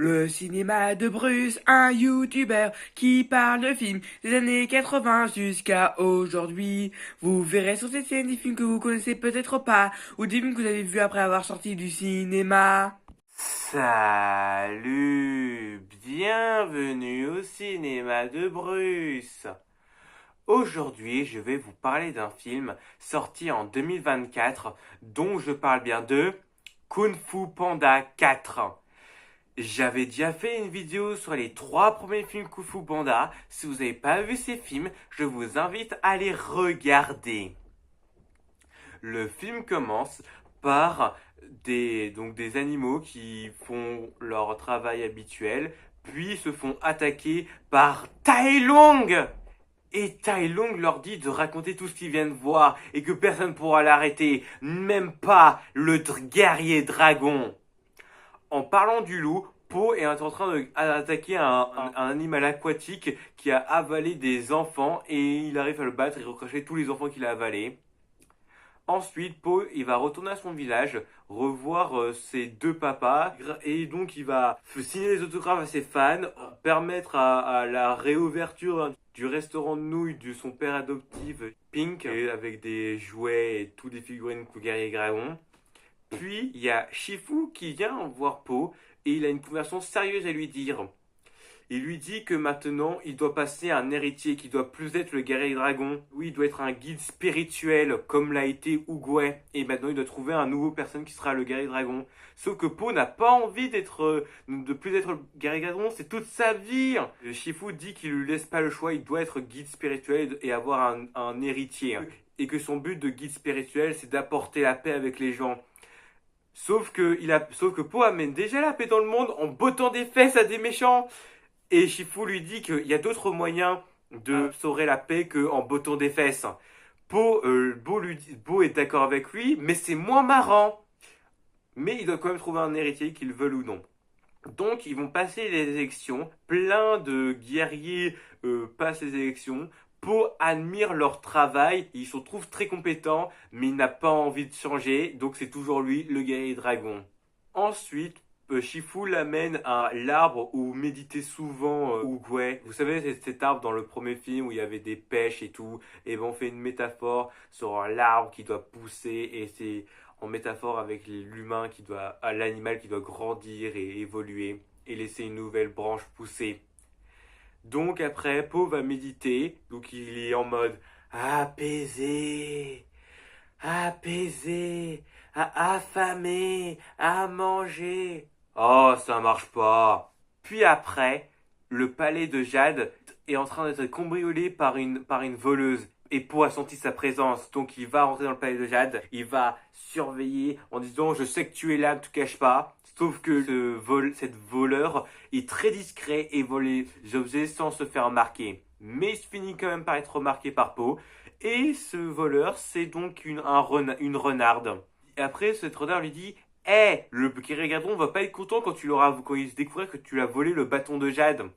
Le cinéma de Bruce, un youtubeur qui parle de films des années 80 jusqu'à aujourd'hui. Vous verrez sur cette scène des films que vous connaissez peut-être pas, ou des films que vous avez vus après avoir sorti du cinéma. Salut, bienvenue au cinéma de Bruce. Aujourd'hui, je vais vous parler d'un film sorti en 2024 dont je parle bien de Kung Fu Panda 4. J'avais déjà fait une vidéo sur les 3 premiers films Kung Fu Panda. Si vous n'avez pas vu ces films, je vous invite à les regarder. Le film commence par des animaux qui font leur travail habituel, puis se font attaquer par Tai Lung. Et Tai Lung leur dit de raconter tout ce qu'ils viennent voir et que personne ne pourra l'arrêter, même pas le guerrier dragon. En parlant du loup, Po est en train d'attaquer un animal aquatique qui a avalé des enfants et il arrive à le battre et recracher tous les enfants qu'il a avalés. Ensuite, Po, il va retourner à son village, revoir ses deux papas, et donc il va signer les autographes à ses fans, permettre à la réouverture du restaurant de nouilles de son père adoptif, Pink, avec des jouets et tous des figurines de guerrier dragon. Puis, il y a Shifu qui vient voir Po, et il a une conversation sérieuse à lui dire. Il lui dit que maintenant, il doit passer à un héritier qui doit plus être le guerrier dragon. Oui, il doit être un guide spirituel, comme l'a été Oogway. Et maintenant, il doit trouver un nouveau personne qui sera le guerrier dragon. Sauf que Po n'a pas envie de plus être le guerrier dragon, c'est toute sa vie. Le Shifu dit qu'il lui laisse pas le choix, il doit être guide spirituel et avoir un héritier. Et que son but de guide spirituel, c'est d'apporter la paix avec les gens. Sauf que Po amène déjà la paix dans le monde en bottant des fesses à des méchants. Et Shifu lui dit qu'il y a d'autres moyens de sauver la paix qu'en bottant des fesses. Bo est d'accord avec lui, mais c'est moins marrant. Mais il doit quand même trouver un héritier, qu'il veuille ou non. Donc ils vont passer les élections, plein de guerriers passent les élections. Po admire leur travail, il se trouve très compétent, mais il n'a pas envie de changer, donc c'est toujours lui le guerrier dragon. Ensuite, Shifu l'amène à l'arbre où méditait souvent Oogway. Vous savez, c'est cet arbre dans le premier film où il y avait des pêches et tout. Et ben on fait une métaphore sur l'arbre qui doit pousser et c'est en métaphore avec l'animal qui doit grandir et évoluer et laisser une nouvelle branche pousser. Donc après, Po va méditer. Donc il est en mode apaisé, apaisé, affamé, à manger. Oh, ça marche pas. Puis après, le palais de Jade est en train d'être cambriolé par une voleuse. Et Po a senti sa présence, donc il va rentrer dans le palais de Jade. Il va surveiller en disant je sais que tu es là, ne te cache pas. Sauf que cette voleur est très discret et vole les objets sans se faire remarquer. Mais il finit quand même par être remarqué par Po. Et ce voleur, c'est donc une renarde. Et après, cette renarde lui dit hey, le guerrier dragon va pas être content quand il se découvrira que tu l'as volé le bâton de Jade.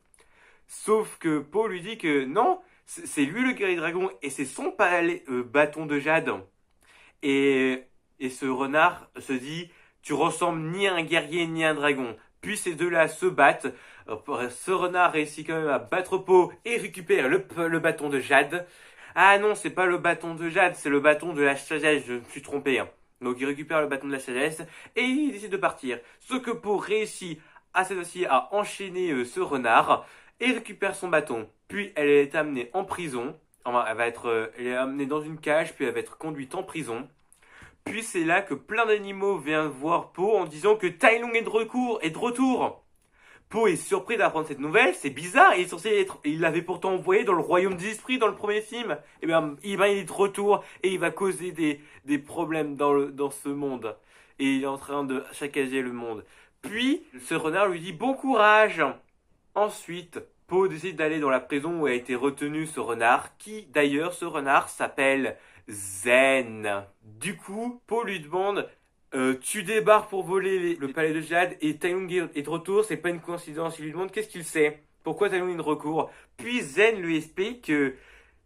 Sauf que Po lui dit que non, c'est lui le guerrier dragon et c'est son bâton de Jade. Et, et ce renard se dit tu ressembles ni à un guerrier ni à un dragon. Puis ces deux-là se battent. Ce renard réussit quand même à battre Po et récupère le bâton de Jade. Ah non, c'est pas le bâton de Jade, c'est le bâton de la sagesse, je me suis trompé. Donc il récupère le bâton de la sagesse et il décide de partir. Ce que Po réussit à cette fois-ci à enchaîner ce renard et récupère son bâton. Puis elle est amenée en prison. Enfin, elle est amenée dans une cage, puis elle va être conduite en prison. Puis c'est là que plein d'animaux viennent voir Po en disant que Tai Lung est de retour. Po est surpris d'apprendre cette nouvelle, c'est bizarre, il l'avait pourtant envoyé dans le royaume des esprits dans le premier film. Il est de retour et il va causer des problèmes dans ce monde. Et il est en train de saccager le monde. Puis, ce renard lui dit bon courage. Ensuite, Po décide d'aller dans la prison où a été retenu ce renard, qui d'ailleurs, ce renard s'appelle Zen. Du coup, Po lui demande tu débarques pour voler le palais de Jade et Tai Lung est de retour, c'est pas une coïncidence. Il lui demande qu'est-ce qu'il sait, pourquoi Tai Lung est de recours. Puis Zen lui explique que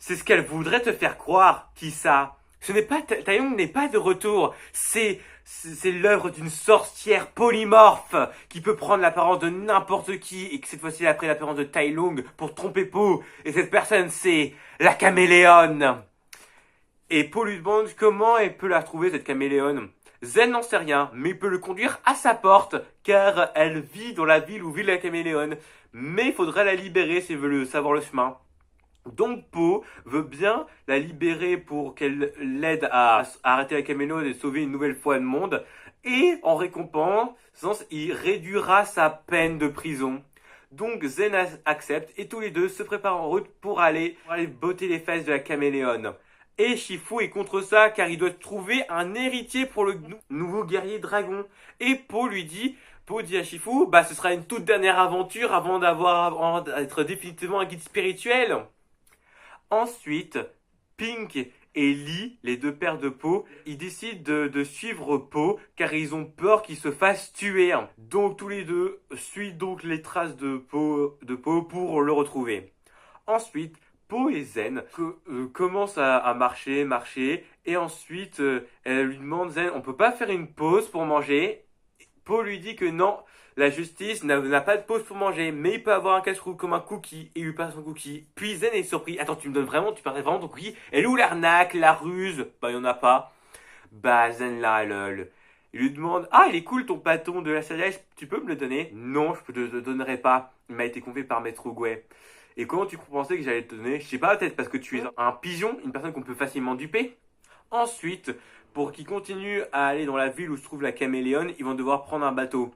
c'est ce qu'elle voudrait te faire croire, Kissa. Tai Lung n'est pas de retour, c'est c'est l'œuvre d'une sorcière polymorphe qui peut prendre l'apparence de n'importe qui et que cette fois-ci elle a pris l'apparence de Tai Lung pour tromper Po. Et cette personne, c'est la caméléone. Et Po lui demande comment elle peut la trouver, cette caméléone. Zen n'en sait rien, mais il peut le conduire à sa porte, car elle vit dans la ville où vit la caméléone. Mais il faudrait la libérer s'il veut savoir le chemin. Donc Po veut bien la libérer pour qu'elle l'aide à arrêter la caméléone et sauver une nouvelle fois le monde. Et en récompense, il réduira sa peine de prison. Donc Zen accepte et tous les deux se préparent en route pour aller botter les fesses de la caméléone. Et Shifu est contre ça car il doit trouver un héritier pour le nouveau guerrier dragon. Et Po dit à Shifu, ce sera une toute dernière aventure avant d'être définitivement un guide spirituel. Ensuite, Pink et Lee, les deux pères de Po, ils décident de suivre Po car ils ont peur qu'il se fasse tuer. Donc tous les deux suivent donc les traces de Po pour le retrouver. Ensuite, Po et Zen commencent à marcher, et ensuite elle lui demande, Zen, on peut pas faire une pause pour manger? Po lui dit que non, la justice n'a pas de pause pour manger, mais il peut avoir un casse-cou comme un cookie, et il lui passe son cookie. Puis Zen est surpris, attends, tu parles vraiment ton cookie? Elle est où l'arnaque, la ruse? Il y en a pas. Zen là, lol. Il lui demande, il est cool ton bâton de la sagesse, tu peux me le donner? Non, je te le donnerai pas. Il m'a été confié par Maître Oogway. Et comment tu pensais que j'allais te donner? Je sais pas, peut-être parce que tu es un pigeon, une personne qu'on peut facilement duper. Ensuite, pour qu'ils continuent à aller dans la ville où se trouve la caméléone, ils vont devoir prendre un bateau.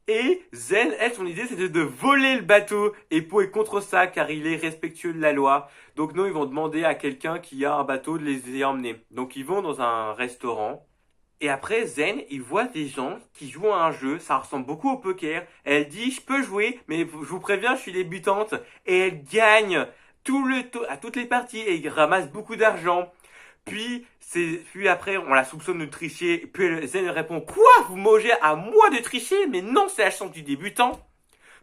Et Zen, elle, son idée, c'était de voler le bateau. Et Po est contre ça, car il est respectueux de la loi. Donc non, ils vont demander à quelqu'un qui a un bateau de les y emmener. Donc ils vont dans un restaurant. Et après, Zen, il voit des gens qui jouent à un jeu, ça ressemble beaucoup au poker. Elle dit, je peux jouer, mais je vous préviens, je suis débutante. Et elle gagne à toutes les parties et il ramasse beaucoup d'argent. Puis après, on la soupçonne de tricher. Puis Zen répond, quoi? Vous mangez à moi de tricher? Mais non, c'est la chance du débutant.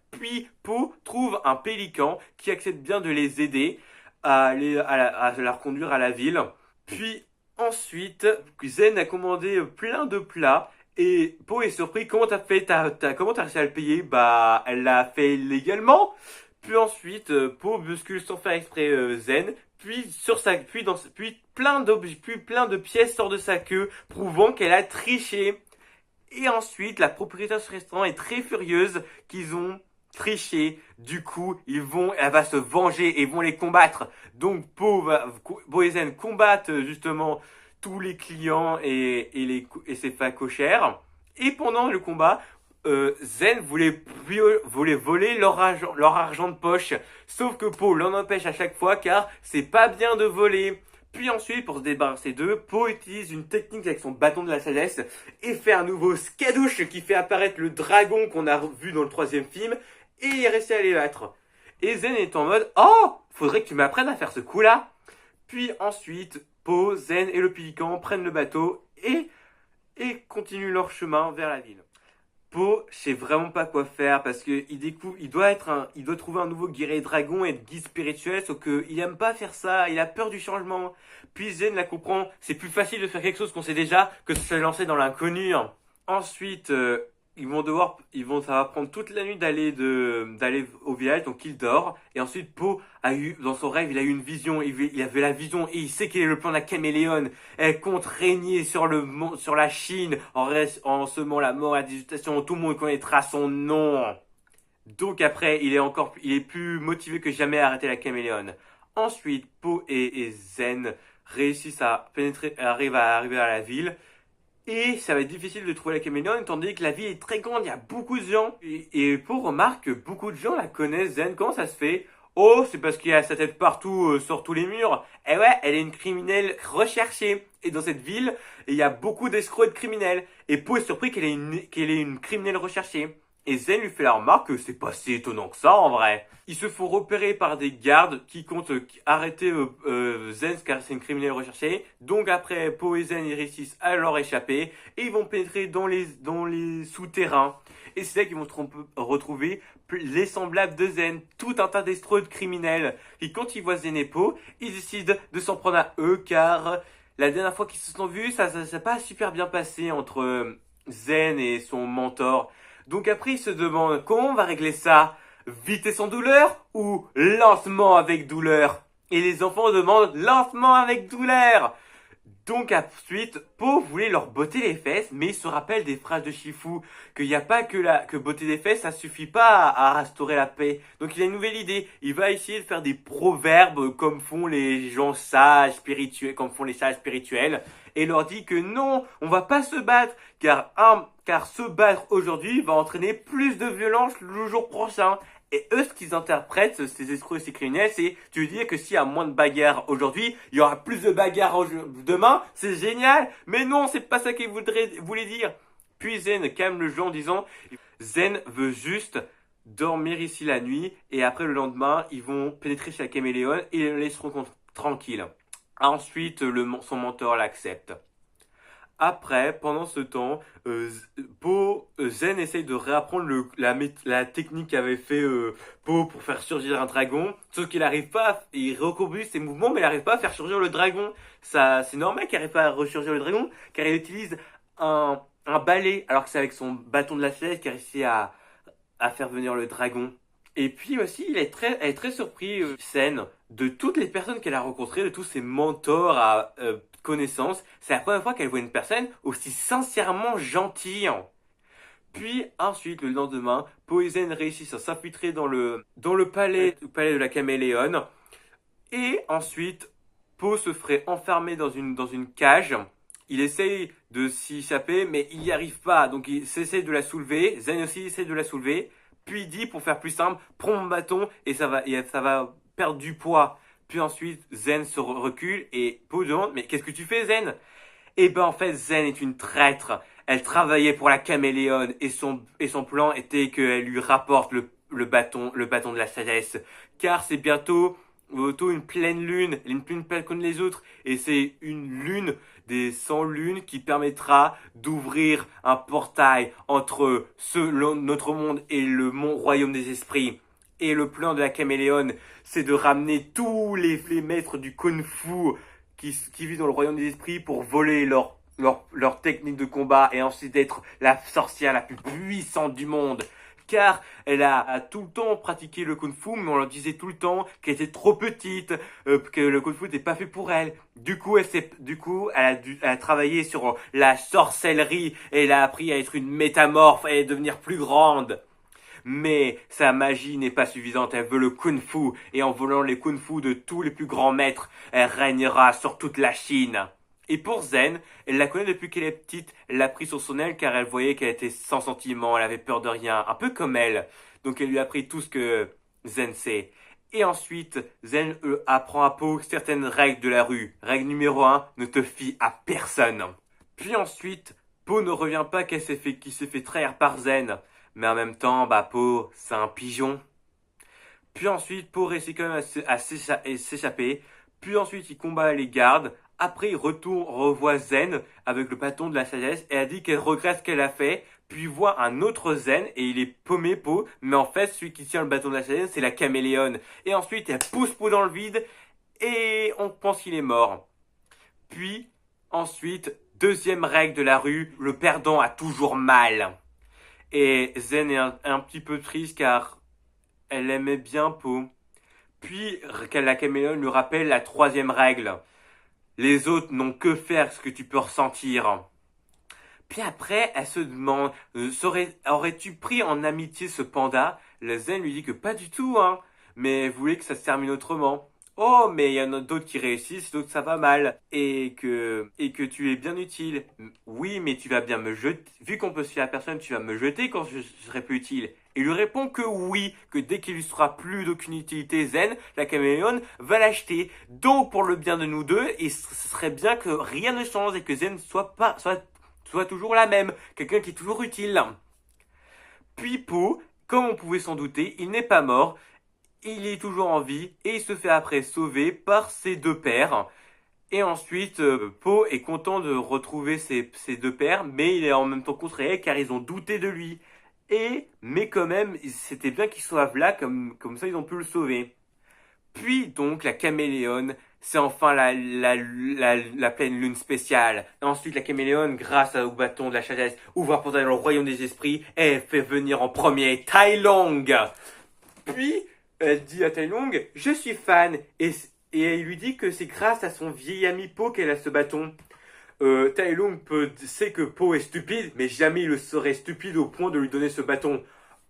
Puis Po trouve un pélican qui accepte bien de les aider à la reconduire à la ville. Puis ensuite, Zen a commandé plein de plats et Po est surpris. Comment t'as fait? Comment t'as réussi à le payer? Elle l'a fait légalement. Puis ensuite, Po bouscule sans faire exprès Zen. Puis plein de pièces sortent de sa queue, prouvant qu'elle a triché. Et ensuite, la propriétaire de ce restaurant est très furieuse qu'ils ont triché. Du coup, elle va se venger et vont les combattre. Donc, Po et Zen combattent justement tous les clients et ses facochères. Et pendant le combat, Zen voulait voler leur argent de poche. Sauf que Po l'en empêche à chaque fois car c'est pas bien de voler. Puis ensuite, pour se débarrasser d'eux, Po utilise une technique avec son bâton de la sagesse et fait un nouveau skadouche qui fait apparaître le dragon qu'on a vu dans le 3e film et il est resté à les battre. Et Zen est en mode, faudrait que tu m'apprennes à faire ce coup-là. Puis ensuite, Po, Zen et le pélican prennent le bateau et continuent leur chemin vers la ville. Po sait vraiment pas quoi faire parce que il doit trouver un nouveau guerrier dragon et être guide spirituel, sauf qu'il aime pas faire ça, il a peur du changement. Puis Zen la comprend, c'est plus facile de faire quelque chose qu'on sait déjà que de se lancer dans l'inconnu. Ensuite, ça va prendre toute la nuit d'aller au village, donc il dort. Et ensuite, Po dans son rêve, il a eu une vision, il avait la vision et il sait quel est le plan de la caméléone. Elle compte régner sur la Chine en semant la mort et la désolation. Tout le monde connaîtra son nom. Donc après, il est plus motivé que jamais à arrêter la caméléone. Ensuite, Po et Zen réussissent à arriver à la ville. Et ça va être difficile de trouver la caméléone, étant donné que la ville est très grande, il y a beaucoup de gens. Et Po remarque que beaucoup de gens la connaissent, Zen. Comment ça se fait? Oh, c'est parce qu'il y a sa tête partout, sur tous les murs. Eh ouais, elle est une criminelle recherchée. Et dans cette ville, il y a beaucoup d'escrocs et de criminels. Et Po est surpris qu'elle est une criminelle recherchée. Et Zen lui fait la remarque que c'est pas si étonnant que ça en vrai. Ils se font repérer par des gardes qui comptent arrêter Zen car c'est une criminelle recherchée. Donc après, Po et Zen ils réussissent à leur échapper et ils vont pénétrer dans les souterrains. Et c'est là qu'ils vont retrouver les semblables de Zen, tout un tas d'escrocs criminels. Et quand ils voient Zen et Po, ils décident de s'en prendre à eux car la dernière fois qu'ils se sont vus, ça n'a pas super bien passé entre Zen et son mentor. Donc après, il se demande comment on va régler ça? Vite et sans douleur ou lentement avec douleur? Et les enfants demandent lentement avec douleur. Donc ensuite, Po voulait leur botter les fesses, mais il se rappelle des phrases de Shifu, qu'il n'y a pas que botter des fesses, ça suffit pas à restaurer la paix. Donc il a une nouvelle idée, il va essayer de faire des proverbes comme font les gens sages, spirituels, comme font les sages spirituels, et leur dit que non, on va pas se battre, car se battre aujourd'hui va entraîner plus de violence le jour prochain. Et eux, ce qu'ils interprètent, ces escrocs et ces criminels, c'est, tu veux dire que s'il y a moins de bagarres aujourd'hui, il y aura plus de bagarres demain? C'est génial! Mais non, c'est pas ça qu'ils voulaient dire. Puis Zen calme le jeu en disant, Zen veut juste dormir ici la nuit, et après le lendemain, ils vont pénétrer chez la caméléon et le laisseront tranquille. Ensuite, son mentor l'accepte. Après, pendant ce temps, Zen essaye de réapprendre la technique qu'avait fait Po pour faire surgir un dragon. Sauf qu'il n'arrive pas, il recombine ses mouvements, mais il n'arrive pas à faire surgir le dragon. Ça, c'est normal qu'il n'arrive pas à ressurgir le dragon, car il utilise un balai, alors que c'est avec son bâton de la chaise qu'il a réussi à faire venir le dragon. Et puis aussi, elle est très surpris, Sen, de toutes les personnes qu'elle a rencontrées, de tous ses mentors à connaissance. C'est la première fois qu'elle voit une personne aussi sincèrement gentille. Puis ensuite, le lendemain, Po et Zen réussissent à s'infiltrer dans le palais de la caméléon. Et ensuite, Po se ferait enfermer dans une cage. Il essaye de s'y échapper, mais il n'y arrive pas. Donc il essaie de la soulever. Zen aussi essaie de la soulever. Puis il dit, pour faire plus simple, prends mon bâton et ça va perdre du poids. Puis ensuite, Zen se recule et Po demande, mais qu'est-ce que tu fais, Zen? Eh ben en fait, Zen est une traître. Elle travaillait pour la caméléon et son plan était qu'elle lui rapporte le bâton de la sagesse. Car c'est bientôt une pleine lune, une pleine comme les autres. Et c'est une lune des 100 lunes qui permettra d'ouvrir un portail entre notre monde et le royaume des esprits. Et le plan de la caméléon, c'est de ramener tous les maîtres du kung-fu qui vivent dans le royaume des esprits pour voler leur technique de combat et ensuite être la sorcière la plus puissante du monde. Car elle a tout le temps pratiqué le kung-fu, mais on leur disait tout le temps qu'elle était trop petite, que le kung-fu n'était pas fait pour elle. Du coup, elle a travaillé sur la sorcellerie et elle a appris à être une métamorphe et à devenir plus grande. Mais sa magie n'est pas suffisante, elle veut le kung-fu, et en volant les kung-fu de tous les plus grands maîtres, elle régnera sur toute la Chine. Et pour Zen, elle la connaît depuis qu'elle est petite, elle l'a pris sur son aile car elle voyait qu'elle était sans sentiment, elle avait peur de rien, un peu comme elle. Donc elle lui a appris tout ce que Zen sait. Et ensuite, Zen apprend à Po certaines règles de la rue. Règle numéro 1, ne te fie à personne. Puis ensuite, Po ne revient pas qu'il s'est fait trahir par Zen. Mais en même temps, Po, c'est un pigeon. Puis ensuite, Po réussit quand même à s'échapper. Puis ensuite, il combat les gardes. Après, il revoit Zen avec le bâton de la sagesse et a dit qu'elle regrette ce qu'elle a fait. Puis il voit un autre Zen et il est paumé, Po. Mais en fait, celui qui tient le bâton de la sagesse, c'est la caméléon. Et ensuite, elle pousse Po dans le vide et on pense qu'il est mort. Puis, ensuite, deuxième règle de la rue, le perdant a toujours mal. Et Zen est un petit peu triste car elle aimait bien Po. Puis la caméléon lui rappelle la troisième règle. Les autres n'ont que faire ce que tu peux ressentir. Puis après, elle se demande, aurais-tu pris en amitié ce panda? Le Zen lui dit que pas du tout, hein. Mais elle voulait que ça se termine autrement. Oh, mais il y en a d'autres qui réussissent, d'autres ça va mal. Et que tu es bien utile. Oui, mais tu vas bien me jeter. Vu qu'on peut se fier à personne, tu vas me jeter quand je serai plus utile. Il lui répond que oui, que dès qu'il lui sera plus d'aucune utilité Zen, la caméléon va l'acheter. Donc pour le bien de nous deux, et ce serait bien que rien ne change et que Zen soit toujours la même. Quelqu'un qui est toujours utile. Puis Po, comme on pouvait s'en douter, il n'est pas mort. Il est toujours en vie et il se fait après sauver par ses deux pères. Et ensuite, Po est content de retrouver ses deux pères, mais il est en même temps contrarié car ils ont douté de lui. Mais quand même, c'était bien qu'ils soient là, comme ça ils ont pu le sauver. Puis donc, la caméléon C'est enfin la pleine lune spéciale. Et ensuite, la caméléone, grâce au bâton de la sagesse, ouvre un portail dans le royaume des esprits et fait venir en premier Tai Long. Puis, elle dit à Tai Long, je suis fan. Et elle lui dit que c'est grâce à son vieil ami Po qu'elle a ce bâton. Tai Long sait que Po est stupide, mais jamais il le serait stupide au point de lui donner ce bâton.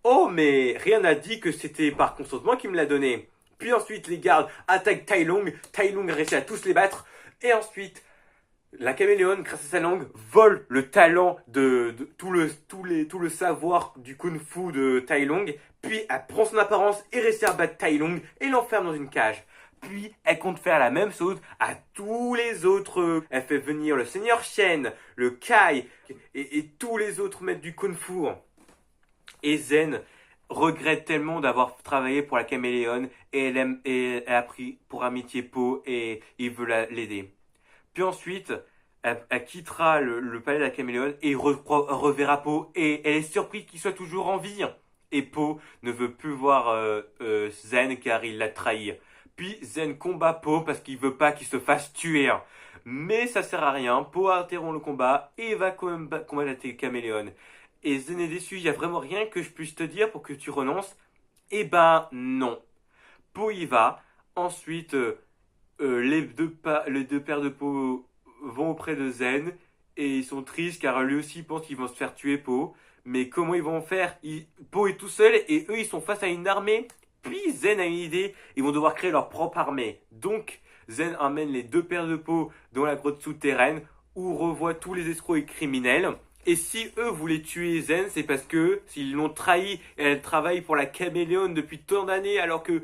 Oh, mais rien n'a dit que c'était par consentement qu'il me l'a donné. Puis ensuite, les gardes attaquent Tai Long. Tai Long réussit à tous les battre. Et ensuite, la caméléone, grâce à sa langue, vole le talent de tout le savoir du kung-fu de Tai Long. Puis elle prend son apparence et réussit à battre Tai Long et l'enferme dans une cage. Puis elle compte faire la même chose à tous les autres. Elle fait venir le Seigneur Shen, le Kai et tous les autres maîtres du kung-fu. Et Zen regrette tellement d'avoir travaillé pour la caméléone et elle a pris pour amitié Po et il veut l'aider. Puis ensuite, elle quittera le palais de la caméléone et reverra Po et elle est surprise qu'il soit toujours en vie. Et Po ne veut plus voir Zen car il l'a trahi. Puis Zen combat Po parce qu'il veut pas qu'il se fasse tuer. Mais ça sert à rien. Po interrompt le combat et va quand même combattre la caméléone. Et Zen est déçu, il n'y a vraiment rien que je puisse te dire pour que tu renonces. Eh ben non. Po y va. Ensuite, les deux pères de Po vont auprès de Zen. Et ils sont tristes car lui aussi pense qu'ils vont se faire tuer Po. Mais comment ils vont faire? Po est tout seul et eux ils sont face à une armée. Puis Zen a une idée, ils vont devoir créer leur propre armée. Donc Zen emmène les deux pères de Po dans la grotte souterraine où revoit tous les escrocs et criminels. Et si eux voulaient tuer Zen, c'est parce que s'ils l'ont trahi et elle travaille pour la caméléone depuis tant d'années alors que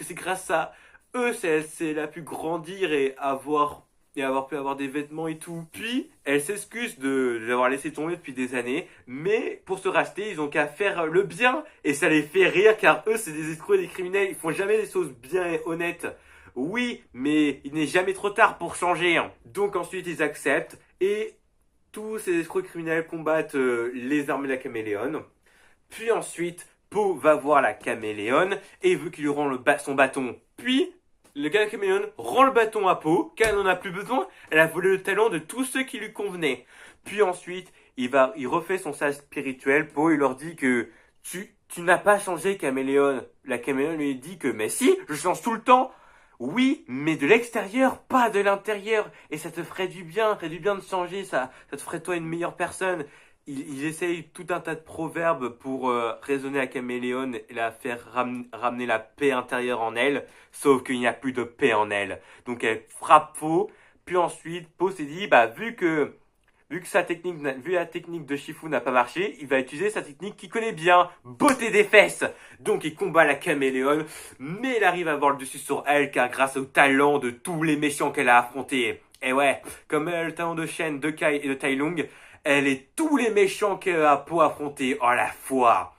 c'est grâce à eux elle a pu grandir et avoir pu avoir des vêtements et tout. Puis elle s'excuse de l'avoir laissé tomber depuis des années, mais pour se racheter, ils ont qu'à faire le bien et ça les fait rire car eux c'est des escrocs et des criminels, ils font jamais des choses bien et honnêtes. Oui, mais il n'est jamais trop tard pour changer. Donc ensuite ils acceptent et tous ces escrocs criminels combattent les armées de la caméléone. Puis ensuite, Po va voir la caméléone et veut qu'il lui rende son bâton. Puis, le gars de la caméléone rend le bâton à Po, car elle n'en a plus besoin. Elle a volé le talent de tous ceux qui lui convenaient. Puis ensuite, il refait son sage spirituel. Po, il leur dit que tu n'as pas changé, caméléone. La caméléone lui dit que, mais si, je change tout le temps. Oui, mais de l'extérieur, pas de l'intérieur. Et ça te ferait du bien de changer, ça te ferait toi une meilleure personne. Il essaye tout un tas de proverbes pour raisonner à caméléone et la faire ramener la paix intérieure en elle. Sauf qu'il n'y a plus de paix en elle. Donc elle frappe Po. Puis ensuite, Po s'est dit, vu que la technique de Shifu n'a pas marché, il va utiliser sa technique qu'il connaît bien, botter des fesses. Donc il combat la caméléone, mais il arrive à avoir le dessus sur elle car grâce au talent de tous les méchants qu'elle a affrontés. Et ouais, comme elle a le talent de Shen, de Kai et de Tai Long, elle est tous les méchants qu'elle a Po affronter à la fois.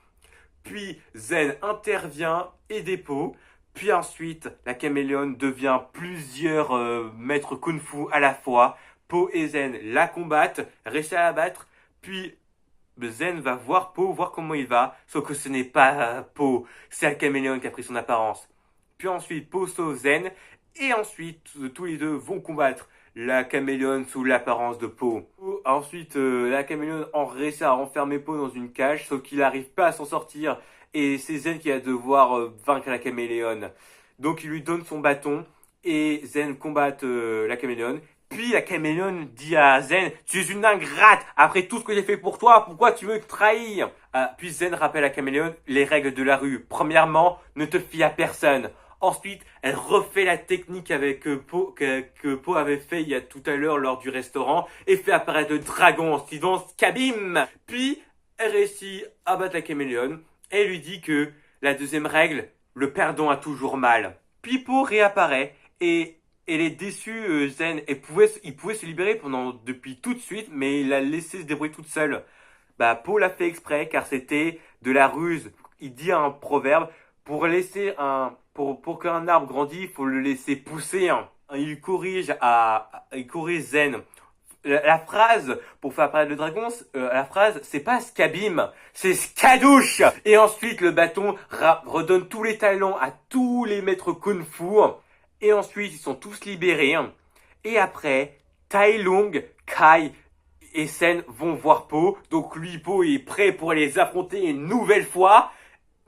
Puis Zen intervient et Po. Puis ensuite, la caméléone devient plusieurs maîtres kung-fu à la fois. Po et Zen la combattent, réussissent à la battre, puis Zen va voir Po, voir comment il va, sauf que ce n'est pas Po, c'est la caméléone qui a pris son apparence. Puis ensuite, Po sauve Zen, et ensuite, tous les deux vont combattre la caméléone sous l'apparence de Po. Ensuite, la caméléone réussit à enfermer Po dans une cage, sauf qu'il n'arrive pas à s'en sortir, et c'est Zen qui va devoir vaincre la caméléone. Donc il lui donne son bâton, et Zen combatte la caméléone. Puis la caméléone dit à Zen, tu es une ingrate, après tout ce que j'ai fait pour toi, pourquoi tu veux me trahir? Puis Zen rappelle à la caméléone les règles de la rue. Premièrement, ne te fie à personne. Ensuite, elle refait la technique avec Po, que Po avait fait il y a tout à l'heure lors du restaurant et fait apparaître le dragon en suivant Kabim. Puis, elle réussit à battre la caméléone et lui dit que la deuxième règle, le perdant a toujours mal. Puis Po réapparaît et elle est déçue, Zen. Il pouvait se libérer depuis tout de suite, mais il l'a laissé se débrouiller toute seule. Po l'a fait exprès, car c'était de la ruse. Il dit un proverbe, pour qu'un arbre grandisse, il faut le laisser pousser. Il corrige Zen. La phrase, pour faire apparaître le dragon, la phrase, c'est pas Skabim, c'est Skadouche. Et ensuite, le bâton redonne tous les talents à tous les maîtres kung-fu. Et ensuite, ils sont tous libérés. Et après, Tai Lung, Kai et Sen vont voir Po. Donc lui, Po est prêt pour les affronter une nouvelle fois.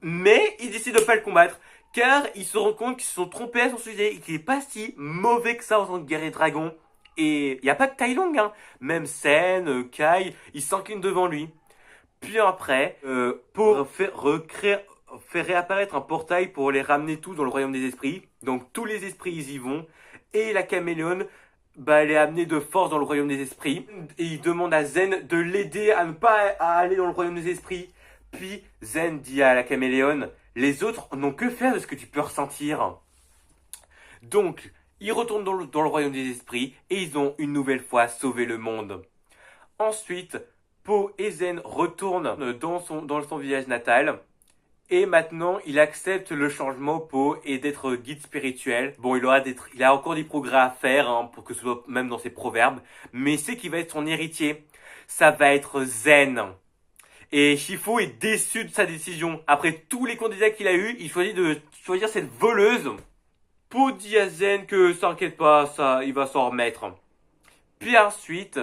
Mais il décide de pas le combattre. Car il se rend compte qu'ils se sont trompés à son sujet et qu'il est pas si mauvais que ça en tant que guerrier dragon. Et il n'y a pas que Tai Lung, Même Sen, Kai, ils s'inclinent devant lui. Puis après, Po fait réapparaître un portail pour les ramener tous dans le royaume des esprits. Donc tous les esprits ils y vont. Et la caméléone, elle est amenée de force dans le royaume des esprits. Et il demande à Zen de l'aider à ne pas aller dans le royaume des esprits. Puis Zen dit à la caméléone, les autres n'ont que faire de ce que tu peux ressentir. Donc, ils retournent dans le royaume des esprits et ils ont une nouvelle fois sauvé le monde. Ensuite, Po et Zen retournent dans son village natal. Et maintenant, il accepte le changement Po et d'être guide spirituel. Bon, il a encore des progrès à faire pour que ce soit même dans ses proverbes. Mais c'est qu'il va être son héritier. Ça va être Zen. Et Shifu est déçu de sa décision. Après tous les candidats qu'il a eu, il choisit de choisir cette voleuse. Po dit à Zen que s'inquiète pas, il va s'en remettre. Puis ensuite,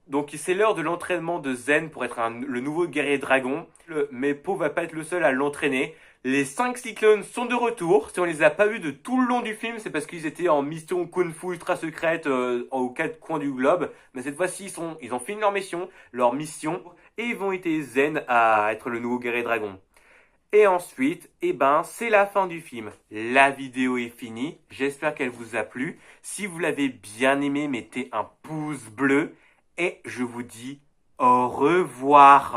donc c'est l'heure de l'entraînement de Zen pour être le nouveau guerrier dragon. Mais Po va pas être le seul à l'entraîner. Les 5 cyclones sont de retour. Si on les a pas vus de tout le long du film, c'est parce qu'ils étaient en mission Kung Fu ultra secrète aux 4 coins du globe. Mais cette fois-ci, ils ont fini leur mission, et ils vont aider Zen à être le nouveau guerrier dragon. Et ensuite, c'est la fin du film. La vidéo est finie. J'espère qu'elle vous a plu. Si vous l'avez bien aimé, mettez un pouce bleu. Et je vous dis au revoir.